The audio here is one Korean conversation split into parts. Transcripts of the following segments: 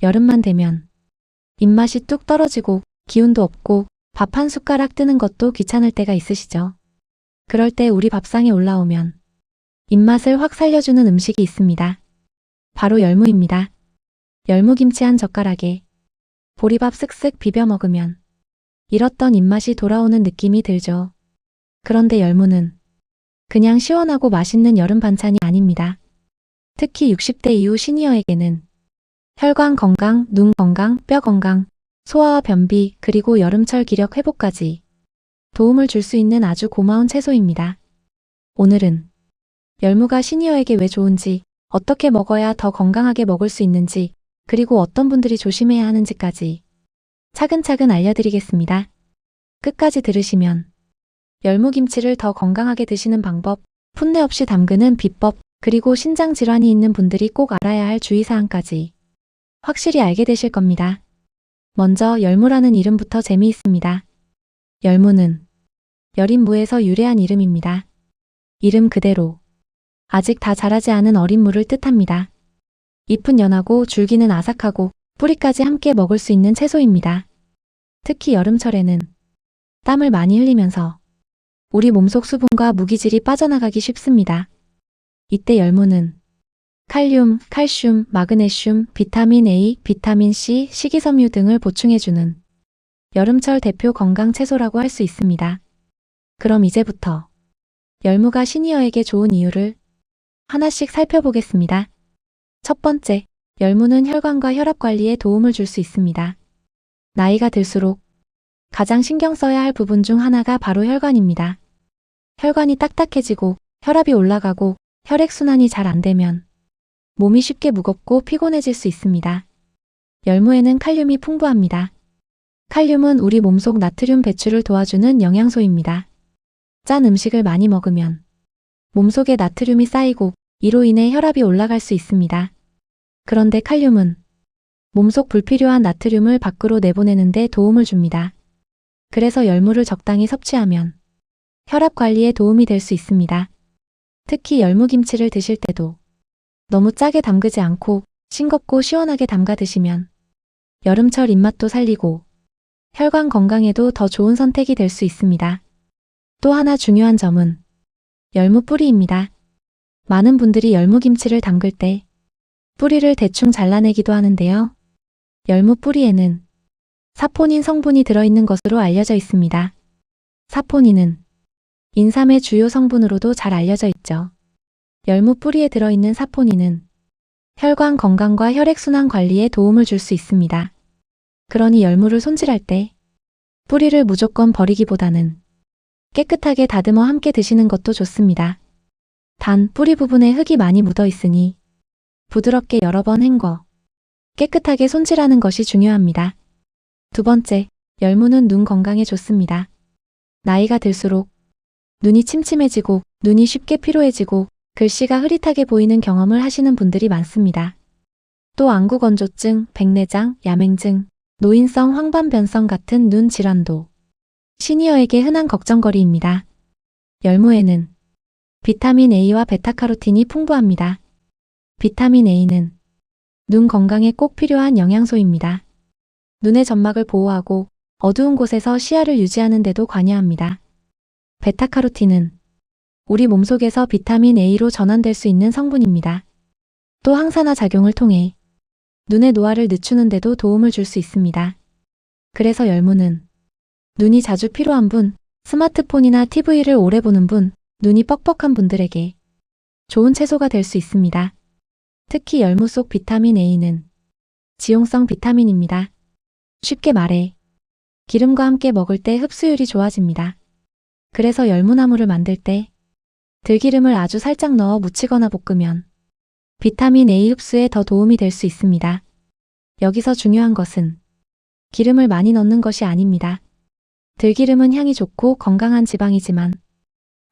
여름만 되면 입맛이 뚝 떨어지고 기운도 없고 밥 한 숟가락 뜨는 것도 귀찮을 때가 있으시죠? 그럴 때 우리 밥상에 올라오면 입맛을 확 살려주는 음식이 있습니다. 바로 열무입니다. 열무김치 한 젓가락에 보리밥 쓱쓱 비벼 먹으면 잃었던 입맛이 돌아오는 느낌이 들죠. 그런데 열무는 그냥 시원하고 맛있는 여름 반찬이 아닙니다. 특히 60대 이후 시니어에게는 혈관 건강, 눈 건강, 뼈 건강, 소화와 변비, 그리고 여름철 기력 회복까지 도움을 줄 수 있는 아주 고마운 채소입니다. 오늘은 열무가 시니어에게 왜 좋은지, 어떻게 먹어야 더 건강하게 먹을 수 있는지, 그리고 어떤 분들이 조심해야 하는지까지 차근차근 알려드리겠습니다. 끝까지 들으시면 열무김치를 더 건강하게 드시는 방법, 풋내 없이 담그는 비법, 그리고 신장 질환이 있는 분들이 꼭 알아야 할 주의사항까지 확실히 알게 되실 겁니다. 먼저 열무라는 이름부터 재미있습니다. 열무는 여린 무에서 유래한 이름입니다. 이름 그대로 아직 다 자라지 않은 어린 무를 뜻합니다. 잎은 연하고 줄기는 아삭하고 뿌리까지 함께 먹을 수 있는 채소입니다. 특히 여름철에는 땀을 많이 흘리면서 우리 몸속 수분과 무기질이 빠져나가기 쉽습니다. 이때 열무는 칼륨, 칼슘, 마그네슘, 비타민 A, 비타민 C, 식이섬유 등을 보충해주는 여름철 대표 건강 채소라고 할 수 있습니다. 그럼 이제부터 열무가 시니어에게 좋은 이유를 하나씩 살펴보겠습니다. 첫 번째, 열무는 혈관과 혈압 관리에 도움을 줄 수 있습니다. 나이가 들수록 가장 신경 써야 할 부분 중 하나가 바로 혈관입니다. 혈관이 딱딱해지고 혈압이 올라가고 혈액순환이 잘 안 되면 몸이 쉽게 무겁고 피곤해질 수 있습니다. 열무에는 칼륨이 풍부합니다. 칼륨은 우리 몸속 나트륨 배출을 도와주는 영양소입니다. 짠 음식을 많이 먹으면 몸속에 나트륨이 쌓이고 이로 인해 혈압이 올라갈 수 있습니다. 그런데 칼륨은 몸속 불필요한 나트륨을 밖으로 내보내는 데 도움을 줍니다. 그래서 열무를 적당히 섭취하면 혈압 관리에 도움이 될 수 있습니다. 특히 열무김치를 드실 때도 너무 짜게 담그지 않고 싱겁고 시원하게 담가 드시면 여름철 입맛도 살리고 혈관 건강에도 더 좋은 선택이 될 수 있습니다. 또 하나 중요한 점은 열무 뿌리입니다. 많은 분들이 열무김치를 담글 때 뿌리를 대충 잘라내기도 하는데요. 열무 뿌리에는 사포닌 성분이 들어있는 것으로 알려져 있습니다. 사포닌은 인삼의 주요 성분으로도 잘 알려져 있죠. 열무 뿌리에 들어있는 사포닌은 혈관 건강과 혈액순환 관리에 도움을 줄 수 있습니다. 그러니 열무를 손질할 때 뿌리를 무조건 버리기보다는 깨끗하게 다듬어 함께 드시는 것도 좋습니다. 단 뿌리 부분에 흙이 많이 묻어 있으니 부드럽게 여러 번 헹궈 깨끗하게 손질하는 것이 중요합니다. 두 번째, 열무는 눈 건강에 좋습니다. 나이가 들수록 눈이 침침해지고 눈이 쉽게 피로해지고 글씨가 흐릿하게 보이는 경험을 하시는 분들이 많습니다. 또 안구건조증, 백내장, 야맹증, 노인성 황반변성 같은 눈 질환도 시니어에게 흔한 걱정거리입니다. 열무에는 비타민 A와 베타카로틴이 풍부합니다. 비타민 A는 눈 건강에 꼭 필요한 영양소입니다. 눈의 점막을 보호하고 어두운 곳에서 시야를 유지하는 데도 관여합니다. 베타카로틴은 우리 몸속에서 비타민 A로 전환될 수 있는 성분입니다. 또 항산화 작용을 통해 눈의 노화를 늦추는 데도 도움을 줄 수 있습니다. 그래서 열무는 눈이 자주 피로한 분, 스마트폰이나 TV를 오래 보는 분, 눈이 뻑뻑한 분들에게 좋은 채소가 될 수 있습니다. 특히 열무 속 비타민 A는 지용성 비타민입니다. 쉽게 말해 기름과 함께 먹을 때 흡수율이 좋아집니다. 그래서 열무나물을 만들 때 들기름을 아주 살짝 넣어 무치거나 볶으면 비타민 A 흡수에 더 도움이 될 수 있습니다. 여기서 중요한 것은 기름을 많이 넣는 것이 아닙니다. 들기름은 향이 좋고 건강한 지방이지만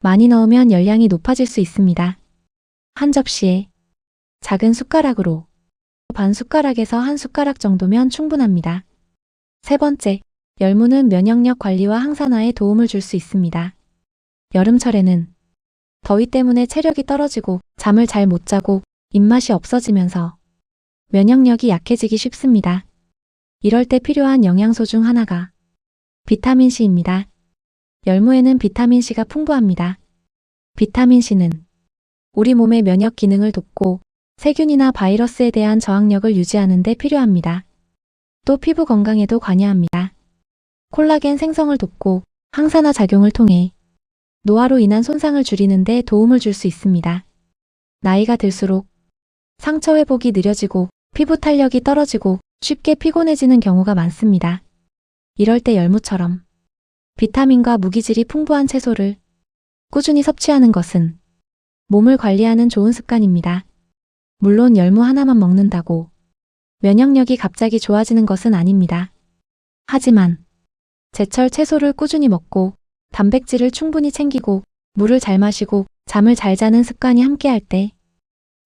많이 넣으면 열량이 높아질 수 있습니다. 한 접시에 작은 숟가락으로 반 숟가락에서 한 숟가락 정도면 충분합니다. 세 번째, 열무는 면역력 관리와 항산화에 도움을 줄 수 있습니다. 여름철에는 더위 때문에 체력이 떨어지고 잠을 잘 못 자고 입맛이 없어지면서 면역력이 약해지기 쉽습니다. 이럴 때 필요한 영양소 중 하나가 비타민C입니다. 열무에는 비타민C가 풍부합니다. 비타민C는 우리 몸의 면역 기능을 돕고 세균이나 바이러스에 대한 저항력을 유지하는 데 필요합니다. 또 피부 건강에도 관여합니다. 콜라겐 생성을 돕고 항산화 작용을 통해 노화로 인한 손상을 줄이는 데 도움을 줄 수 있습니다. 나이가 들수록 상처 회복이 느려지고 피부 탄력이 떨어지고 쉽게 피곤해지는 경우가 많습니다. 이럴 때 열무처럼 비타민과 무기질이 풍부한 채소를 꾸준히 섭취하는 것은 몸을 관리하는 좋은 습관입니다. 물론 열무 하나만 먹는다고 면역력이 갑자기 좋아지는 것은 아닙니다. 하지만 제철 채소를 꾸준히 먹고 단백질을 충분히 챙기고 물을 잘 마시고 잠을 잘 자는 습관이 함께할 때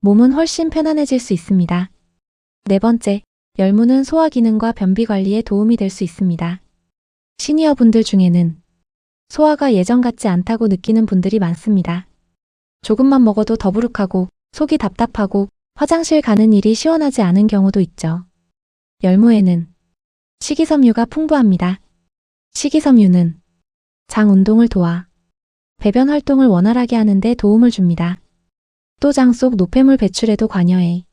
몸은 훨씬 편안해질 수 있습니다. 네 번째, 열무는 소화 기능과 변비 관리에 도움이 될 수 있습니다. 시니어분들 중에는 소화가 예전 같지 않다고 느끼는 분들이 많습니다. 조금만 먹어도 더부룩하고 속이 답답하고 화장실 가는 일이 시원하지 않은 경우도 있죠. 열무에는 식이섬유가 풍부합니다. 식이섬유는 장 운동을 도와 배변 활동을 원활하게 하는 데 도움을 줍니다. 또 장 속 노폐물 배출에도 관여해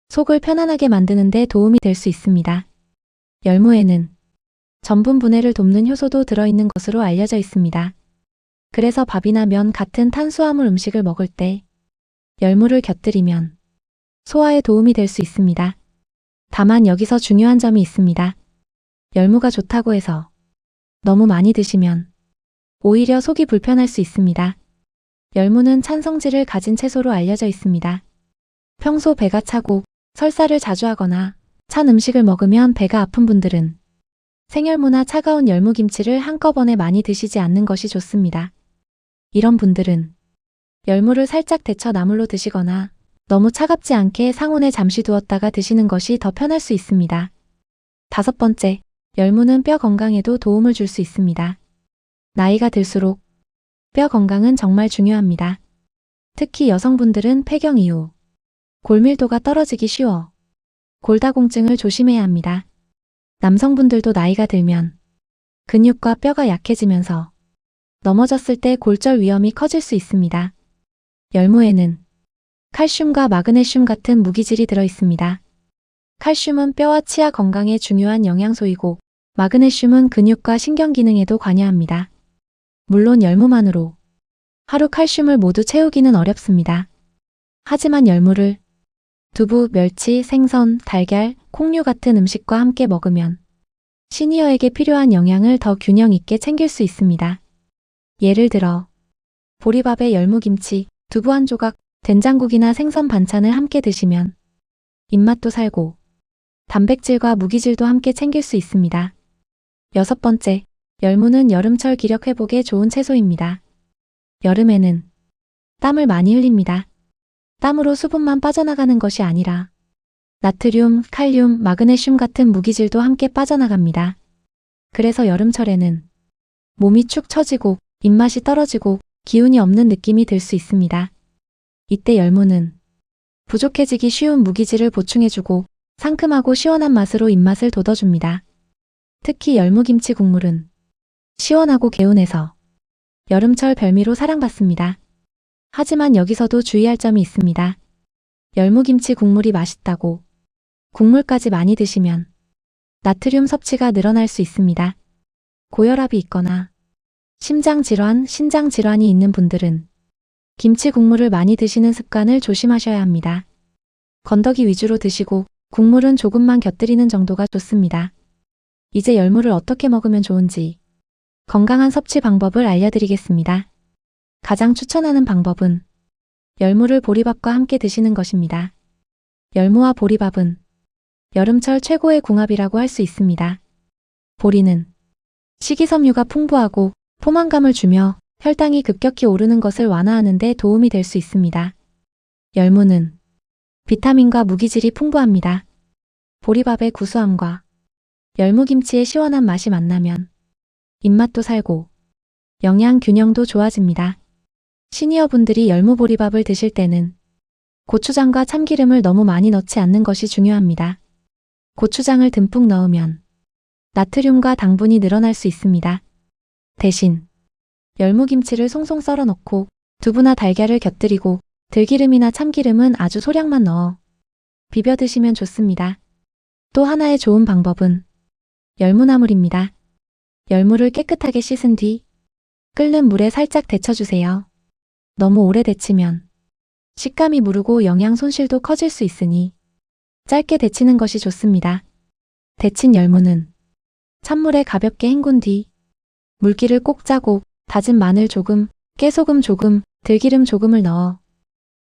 속을 편안하게 만드는 데 도움이 될 수 있습니다. 열무에는 전분 분해를 돕는 효소도 들어있는 것으로 알려져 있습니다. 그래서 밥이나 면 같은 탄수화물 음식을 먹을 때 열무를 곁들이면 소화에 도움이 될 수 있습니다. 다만 여기서 중요한 점이 있습니다. 열무가 좋다고 해서 너무 많이 드시면 오히려 속이 불편할 수 있습니다. 열무는 찬 성질을 가진 채소로 알려져 있습니다. 평소 배가 차고 설사를 자주 하거나 찬 음식을 먹으면 배가 아픈 분들은 생열무나 차가운 열무김치를 한꺼번에 많이 드시지 않는 것이 좋습니다. 이런 분들은 열무를 살짝 데쳐 나물로 드시거나 너무 차갑지 않게 상온에 잠시 두었다가 드시는 것이 더 편할 수 있습니다. 다섯 번째, 열무는 뼈 건강에도 도움을 줄 수 있습니다. 나이가 들수록 뼈 건강은 정말 중요합니다. 특히 여성분들은 폐경 이후 골밀도가 떨어지기 쉬워 골다공증을 조심해야 합니다. 남성분들도 나이가 들면 근육과 뼈가 약해지면서 넘어졌을 때 골절 위험이 커질 수 있습니다. 열무에는 칼슘과 마그네슘 같은 무기질이 들어있습니다. 칼슘은 뼈와 치아 건강에 중요한 영양소이고 마그네슘은 근육과 신경 기능에도 관여합니다. 물론 열무만으로 하루 칼슘을 모두 채우기는 어렵습니다. 하지만 열무를 두부, 멸치, 생선, 달걀, 콩류 같은 음식과 함께 먹으면 시니어에게 필요한 영양을 더 균형 있게 챙길 수 있습니다. 예를 들어 보리밥에 열무김치, 두부 한 조각, 된장국이나 생선 반찬을 함께 드시면 입맛도 살고 단백질과 무기질도 함께 챙길 수 있습니다. 여섯 번째, 열무는 여름철 기력 회복에 좋은 채소입니다. 여름에는 땀을 많이 흘립니다. 땀으로 수분만 빠져나가는 것이 아니라 나트륨, 칼륨, 마그네슘 같은 무기질도 함께 빠져나갑니다. 그래서 여름철에는 몸이 축 처지고 입맛이 떨어지고 기운이 없는 느낌이 들 수 있습니다. 이때 열무는 부족해지기 쉬운 무기질을 보충해주고 상큼하고 시원한 맛으로 입맛을 돋워줍니다. 특히 열무김치 국물은 시원하고 개운해서 여름철 별미로 사랑받습니다. 하지만 여기서도 주의할 점이 있습니다. 열무김치 국물이 맛있다고 국물까지 많이 드시면 나트륨 섭취가 늘어날 수 있습니다. 고혈압이 있거나 심장질환, 신장질환이 있는 분들은 김치 국물을 많이 드시는 습관을 조심하셔야 합니다. 건더기 위주로 드시고 국물은 조금만 곁들이는 정도가 좋습니다. 이제 열무를 어떻게 먹으면 좋은지 건강한 섭취 방법을 알려드리겠습니다. 가장 추천하는 방법은 열무를 보리밥과 함께 드시는 것입니다. 열무와 보리밥은 여름철 최고의 궁합이라고 할 수 있습니다. 보리는 식이섬유가 풍부하고 포만감을 주며 혈당이 급격히 오르는 것을 완화하는 데 도움이 될 수 있습니다. 열무는 비타민과 무기질이 풍부합니다. 보리밥의 구수함과 열무김치의 시원한 맛이 만나면 입맛도 살고 영양 균형도 좋아집니다. 시니어분들이 열무보리밥을 드실 때는 고추장과 참기름을 너무 많이 넣지 않는 것이 중요합니다. 고추장을 듬뿍 넣으면 나트륨과 당분이 늘어날 수 있습니다. 대신 열무김치를 송송 썰어 넣고 두부나 달걀을 곁들이고 들기름이나 참기름은 아주 소량만 넣어 비벼 드시면 좋습니다. 또 하나의 좋은 방법은 열무나물입니다. 열무를 깨끗하게 씻은 뒤 끓는 물에 살짝 데쳐주세요. 너무 오래 데치면 식감이 무르고 영양 손실도 커질 수 있으니 짧게 데치는 것이 좋습니다. 데친 열무는 찬물에 가볍게 헹군 뒤 물기를 꼭 짜고 다진 마늘 조금, 깨소금 조금, 들기름 조금을 넣어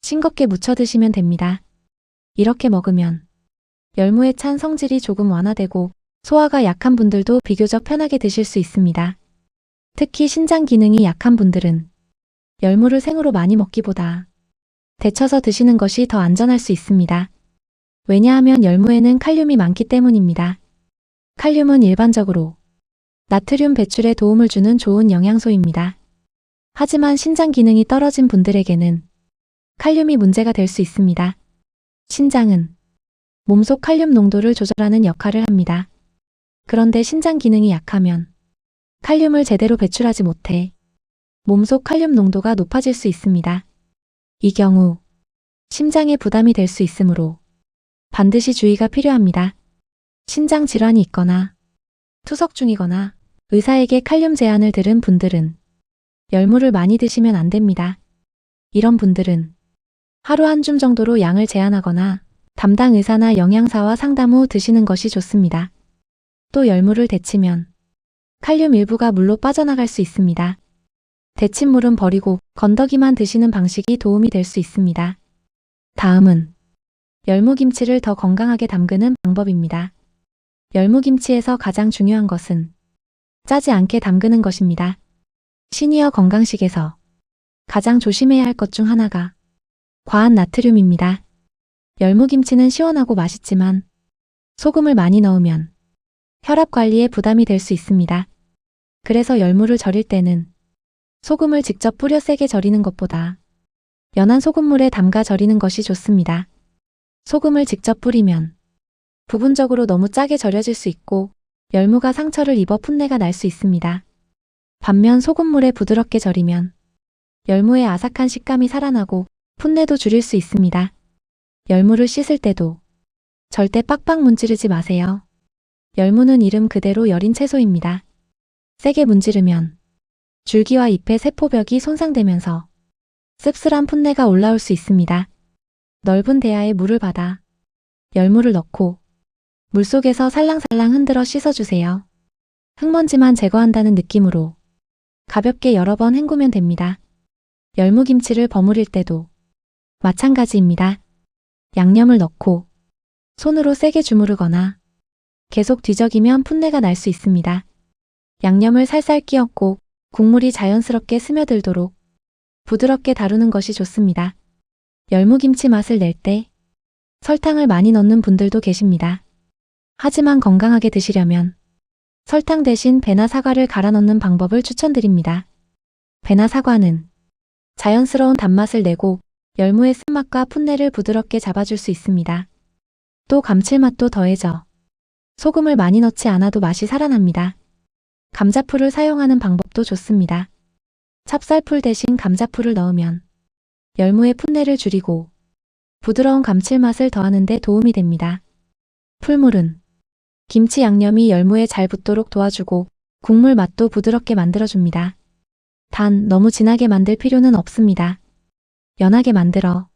싱겁게 무쳐 드시면 됩니다. 이렇게 먹으면 열무의 찬 성질이 조금 완화되고 소화가 약한 분들도 비교적 편하게 드실 수 있습니다. 특히 신장 기능이 약한 분들은 열무를 생으로 많이 먹기보다 데쳐서 드시는 것이 더 안전할 수 있습니다. 왜냐하면 열무에는 칼륨이 많기 때문입니다. 칼륨은 일반적으로 나트륨 배출에 도움을 주는 좋은 영양소입니다. 하지만 신장 기능이 떨어진 분들에게는 칼륨이 문제가 될 수 있습니다. 신장은 몸속 칼륨 농도를 조절하는 역할을 합니다. 그런데 신장 기능이 약하면 칼륨을 제대로 배출하지 못해 몸속 칼륨 농도가 높아질 수 있습니다. 이 경우 심장에 부담이 될 수 있으므로 반드시 주의가 필요합니다. 신장 질환이 있거나 투석 중이거나 의사에게 칼륨 제한을 들은 분들은 열무를 많이 드시면 안 됩니다. 이런 분들은 하루 한 줌 정도로 양을 제한하거나 담당 의사나 영양사와 상담 후 드시는 것이 좋습니다. 또 열무를 데치면 칼륨 일부가 물로 빠져나갈 수 있습니다. 데친 물은 버리고 건더기만 드시는 방식이 도움이 될 수 있습니다. 다음은 열무김치를 더 건강하게 담그는 방법입니다. 열무김치에서 가장 중요한 것은 짜지 않게 담그는 것입니다. 시니어 건강식에서 가장 조심해야 할 것 중 하나가 과한 나트륨입니다. 열무김치는 시원하고 맛있지만 소금을 많이 넣으면 혈압 관리에 부담이 될 수 있습니다. 그래서 열무를 절일 때는 소금을 직접 뿌려 세게 절이는 것보다 연한 소금물에 담가 절이는 것이 좋습니다. 소금을 직접 뿌리면 부분적으로 너무 짜게 절여질 수 있고 열무가 상처를 입어 풋내가 날 수 있습니다. 반면 소금물에 부드럽게 절이면 열무의 아삭한 식감이 살아나고 풋내도 줄일 수 있습니다. 열무를 씻을 때도 절대 빡빡 문지르지 마세요. 열무는 이름 그대로 여린 채소입니다. 세게 문지르면 줄기와 잎의 세포벽이 손상되면서 씁쓸한 풋내가 올라올 수 있습니다. 넓은 대야에 물을 받아 열무를 넣고 물속에서 살랑살랑 흔들어 씻어주세요. 흙먼지만 제거한다는 느낌으로 가볍게 여러 번 헹구면 됩니다. 열무김치를 버무릴 때도 마찬가지입니다. 양념을 넣고 손으로 세게 주무르거나 계속 뒤적이면 풋내가 날 수 있습니다. 양념을 살살 끼얹고 국물이 자연스럽게 스며들도록 부드럽게 다루는 것이 좋습니다. 열무김치 맛을 낼 때 설탕을 많이 넣는 분들도 계십니다. 하지만 건강하게 드시려면 설탕 대신 배나 사과를 갈아 넣는 방법을 추천드립니다. 배나 사과는 자연스러운 단맛을 내고 열무의 쓴맛과 풋내를 부드럽게 잡아줄 수 있습니다. 또 감칠맛도 더해져 소금을 많이 넣지 않아도 맛이 살아납니다. 감자풀을 사용하는 방법도 좋습니다. 찹쌀풀 대신 감자풀을 넣으면 열무의 풋내를 줄이고 부드러운 감칠맛을 더하는 데 도움이 됩니다. 풀물은 김치 양념이 열무에 잘 붙도록 도와주고 국물 맛도 부드럽게 만들어줍니다. 단 너무 진하게 만들 필요는 없습니다. 연하게 만들어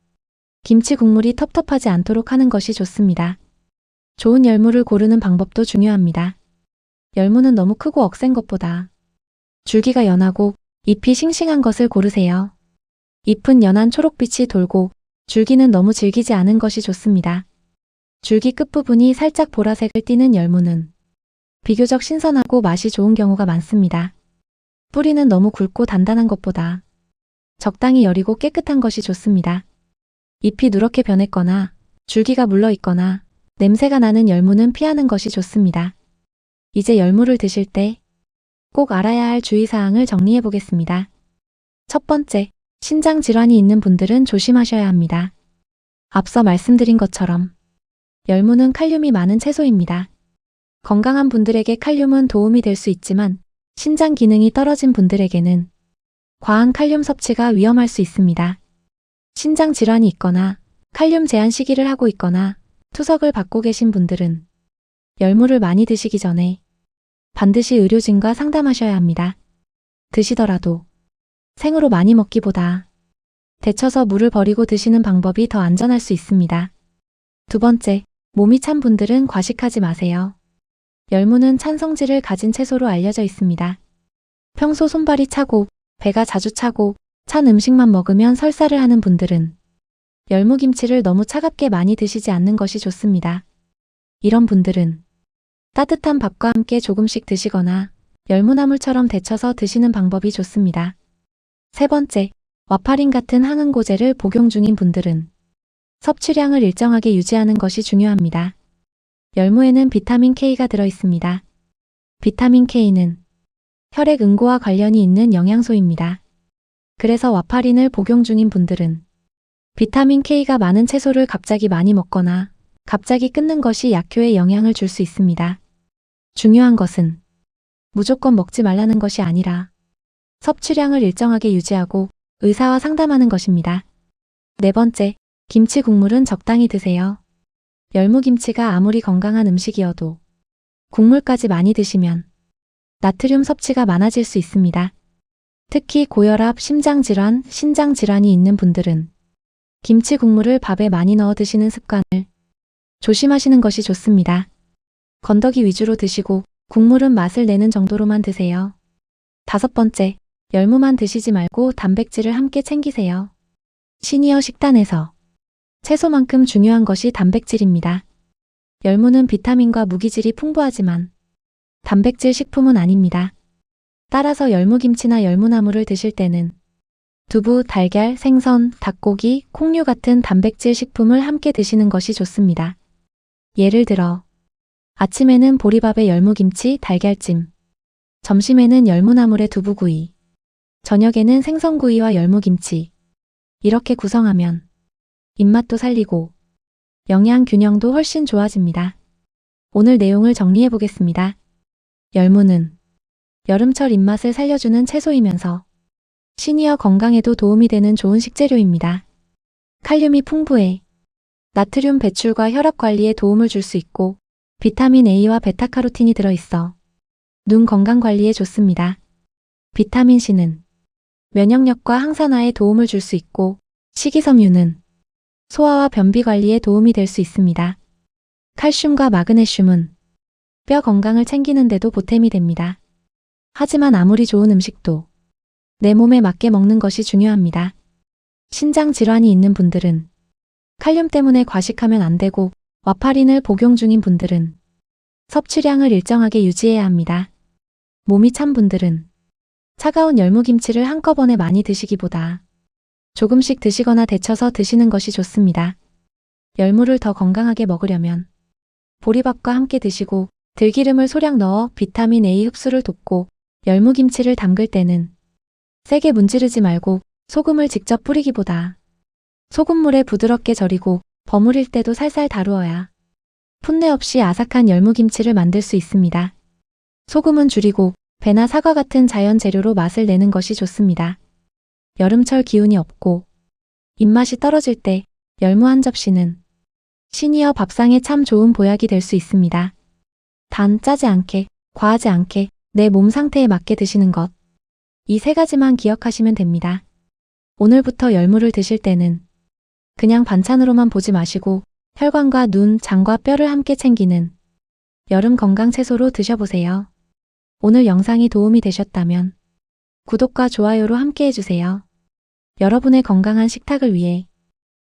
김치 국물이 텁텁하지 않도록 하는 것이 좋습니다. 좋은 열무를 고르는 방법도 중요합니다. 열무는 너무 크고 억센 것보다 줄기가 연하고 잎이 싱싱한 것을 고르세요. 잎은 연한 초록빛이 돌고 줄기는 너무 질기지 않은 것이 좋습니다. 줄기 끝부분이 살짝 보라색을 띠는 열무는 비교적 신선하고 맛이 좋은 경우가 많습니다. 뿌리는 너무 굵고 단단한 것보다 적당히 여리고 깨끗한 것이 좋습니다. 잎이 누렇게 변했거나 줄기가 물러있거나 냄새가 나는 열무는 피하는 것이 좋습니다. 이제 열무를 드실 때 꼭 알아야 할 주의사항을 정리해 보겠습니다. 첫 번째, 신장 질환이 있는 분들은 조심하셔야 합니다. 앞서 말씀드린 것처럼 열무는 칼륨이 많은 채소입니다. 건강한 분들에게 칼륨은 도움이 될 수 있지만 신장 기능이 떨어진 분들에게는 과한 칼륨 섭취가 위험할 수 있습니다. 신장 질환이 있거나 칼륨 제한 시기를 하고 있거나 투석을 받고 계신 분들은 열무를 많이 드시기 전에 반드시 의료진과 상담하셔야 합니다. 드시더라도 생으로 많이 먹기보다 데쳐서 물을 버리고 드시는 방법이 더 안전할 수 있습니다. 두 번째, 몸이 찬 분들은 과식하지 마세요. 열무는 찬 성질을 가진 채소로 알려져 있습니다. 평소 손발이 차고 배가 자주 차고 찬 음식만 먹으면 설사를 하는 분들은 열무김치를 너무 차갑게 많이 드시지 않는 것이 좋습니다. 이런 분들은 따뜻한 밥과 함께 조금씩 드시거나 열무나물처럼 데쳐서 드시는 방법이 좋습니다. 세 번째, 와파린 같은 항응고제를 복용 중인 분들은 섭취량을 일정하게 유지하는 것이 중요합니다. 열무에는 비타민 K가 들어있습니다. 비타민 K는 혈액 응고와 관련이 있는 영양소입니다. 그래서 와파린을 복용 중인 분들은 비타민 K가 많은 채소를 갑자기 많이 먹거나 갑자기 끊는 것이 약효에 영향을 줄 수 있습니다. 중요한 것은 무조건 먹지 말라는 것이 아니라 섭취량을 일정하게 유지하고 의사와 상담하는 것입니다. 네 번째, 김치 국물은 적당히 드세요. 열무김치가 아무리 건강한 음식이어도 국물까지 많이 드시면 나트륨 섭취가 많아질 수 있습니다. 특히 고혈압, 심장질환, 신장질환이 있는 분들은 김치 국물을 밥에 많이 넣어 드시는 습관을 조심하시는 것이 좋습니다. 건더기 위주로 드시고 국물은 맛을 내는 정도로만 드세요. 다섯 번째, 열무만 드시지 말고 단백질을 함께 챙기세요. 시니어 식단에서 채소만큼 중요한 것이 단백질입니다. 열무는 비타민과 무기질이 풍부하지만 단백질 식품은 아닙니다. 따라서 열무김치나 열무나물을 드실 때는 두부, 달걀, 생선, 닭고기, 콩류 같은 단백질 식품을 함께 드시는 것이 좋습니다. 예를 들어 아침에는 보리밥에 열무김치, 달걀찜, 점심에는 열무나물에 두부구이, 저녁에는 생선구이와 열무김치, 이렇게 구성하면 입맛도 살리고 영양 균형도 훨씬 좋아집니다. 오늘 내용을 정리해 보겠습니다. 열무는 여름철 입맛을 살려주는 채소이면서 시니어 건강에도 도움이 되는 좋은 식재료입니다. 칼륨이 풍부해 나트륨 배출과 혈압 관리에 도움을 줄 수 있고 비타민 A와 베타카로틴이 들어있어 눈 건강 관리에 좋습니다. 비타민 C는 면역력과 항산화에 도움을 줄 수 있고 식이섬유는 소화와 변비 관리에 도움이 될 수 있습니다. 칼슘과 마그네슘은 뼈 건강을 챙기는 데도 보탬이 됩니다. 하지만 아무리 좋은 음식도 내 몸에 맞게 먹는 것이 중요합니다. 신장 질환이 있는 분들은 칼륨 때문에 과식하면 안 되고 와파린을 복용 중인 분들은 섭취량을 일정하게 유지해야 합니다. 몸이 찬 분들은 차가운 열무김치를 한꺼번에 많이 드시기보다 조금씩 드시거나 데쳐서 드시는 것이 좋습니다. 열무를 더 건강하게 먹으려면 보리밥과 함께 드시고 들기름을 소량 넣어 비타민 A 흡수를 돕고 열무김치를 담글 때는 세게 문지르지 말고 소금을 직접 뿌리기보다 소금물에 부드럽게 절이고 버무릴 때도 살살 다루어야 풋내 없이 아삭한 열무김치를 만들 수 있습니다. 소금은 줄이고 배나 사과 같은 자연 재료로 맛을 내는 것이 좋습니다. 여름철 기운이 없고 입맛이 떨어질 때 열무 한 접시는 시니어 밥상에 참 좋은 보약이 될 수 있습니다. 단 짜지 않게, 과하지 않게 내 몸 상태에 맞게 드시는 것. 이 세 가지만 기억하시면 됩니다. 오늘부터 열무를 드실 때는 그냥 반찬으로만 보지 마시고 혈관과 눈, 장과 뼈를 함께 챙기는 여름 건강 채소로 드셔보세요. 오늘 영상이 도움이 되셨다면 구독과 좋아요로 함께 해주세요. 여러분의 건강한 식탁을 위해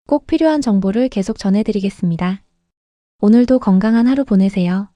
꼭 필요한 정보를 계속 전해드리겠습니다. 오늘도 건강한 하루 보내세요.